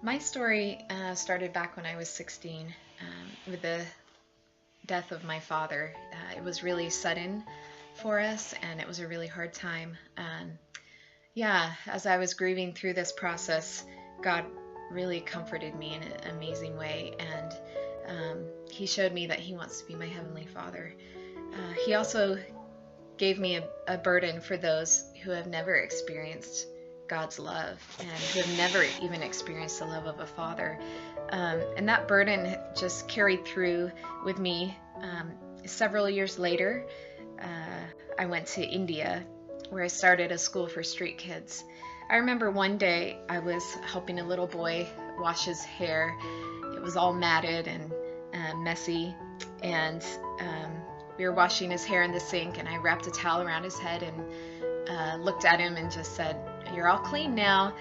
My story started back when I was 16 with the death of my father. It was really sudden for us, and it was a really hard time. Yeah, as I was grieving through this process, God really comforted me in an amazing way, and He showed me that He wants to be my Heavenly Father. He also gave me a burden for those who have never experienced God's love and who have never even experienced the love of a father. And that burden just carried through with me. Several years later, I went to India where I started a school for street kids. I remember one day I was helping a little boy wash his hair. It was all matted and messy, and we were washing his hair in the sink, and I wrapped a towel around his head and looked at him and just said, "You're all clean now."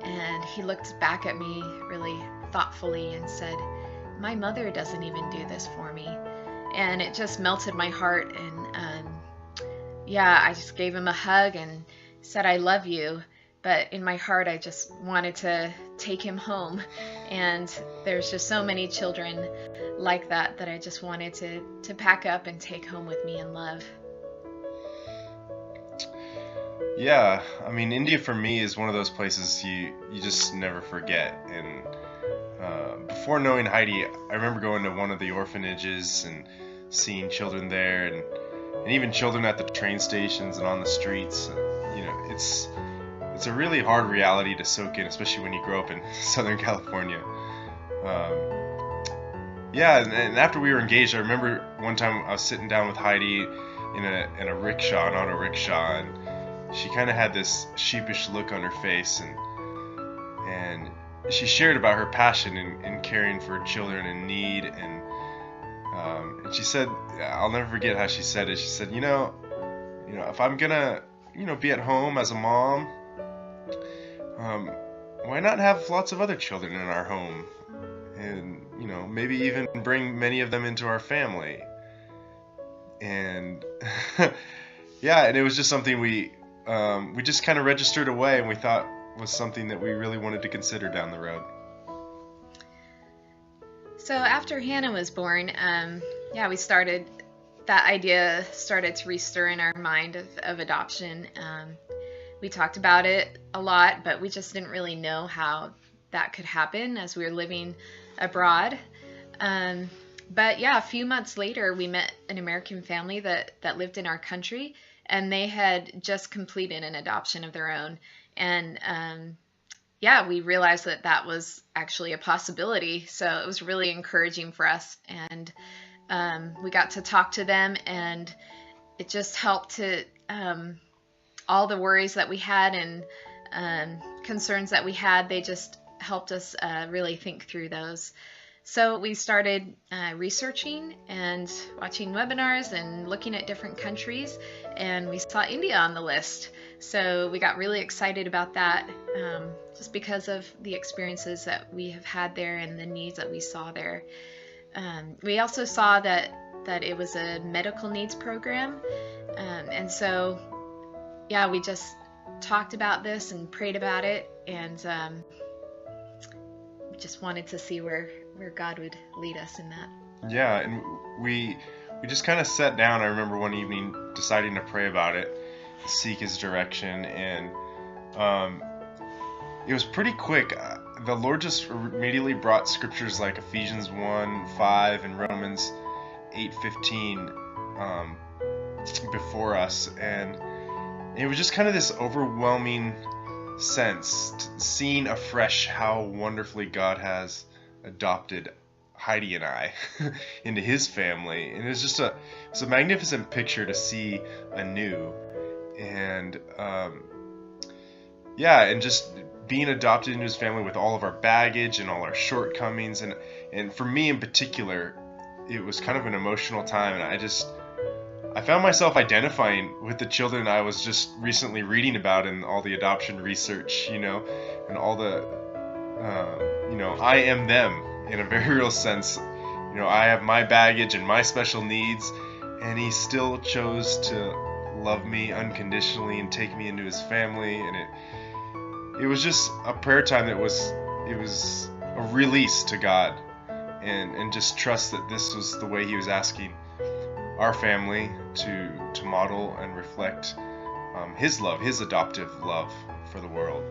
And he looked back at me really thoughtfully and said, "My mother doesn't even do this for me." And it just melted my heart. And yeah, I just gave him a hug and said, "I love you." But in my heart, I just wanted to take him home. And there's just so many children like that I just wanted to pack up and take home with me in love. Yeah, I mean, India for me is one of those places you just never forget. And before knowing Heidi, I remember going to one of the orphanages and seeing children there, and even children at the train stations and on the streets. It's a really hard reality to soak in, especially when you grow up in Southern California. Yeah, and after we were engaged, I remember one time I was sitting down with Heidi in a rickshaw, an auto rickshaw, and she kind of had this sheepish look on her face, and she shared about her passion in caring for children in need, and she said, I'll never forget how she said it. She said, if I'm gonna, be at home as a mom, why not have lots of other children in our home? And maybe even bring many of them into our family. And yeah, and it was just something we just kind of registered away, and we thought was something that we really wanted to consider down the road. So after Hannah was born, yeah, that idea started to restir in our mind of adoption. We talked about it a lot, but we just didn't really know how that could happen as we were living abroad. But yeah, a few months later, we met an American family that lived in our country, and they had just completed an adoption of their own. And yeah, we realized that was actually a possibility. So it was really encouraging for us. And we got to talk to them, and it just helped to all the worries that we had and concerns that we had, they just helped us really think through those. So we started researching and watching webinars and looking at different countries, and we saw India on the list. So we got really excited about that, just because of the experiences that we have had there and the needs that we saw there. We also saw that it was a medical needs program, and so yeah, we just talked about this and prayed about it, and just wanted to see where God would lead us in that. Yeah, and we just kind of sat down. I remember one evening deciding to pray about it, seek His direction, and it was pretty quick. The Lord just immediately brought scriptures like Ephesians 1:5 and Romans 8:15 before us, and it was just kind of this overwhelming sense, seeing afresh how wonderfully God has adopted Heidi and I into His family. And it's a magnificent picture to see anew. And yeah, and just being adopted into His family with all of our baggage and all our shortcomings, and for me in particular, it was kind of an emotional time, and I found myself identifying with the children I was just recently reading about in all the adoption research, and all the, I am them in a very real sense. I have my baggage and my special needs, and He still chose to love me unconditionally and take me into His family. And it was just a prayer time that was it was a release to God, and just trust that this was the way He was asking our family to model and reflect His love, His adoptive love for the world.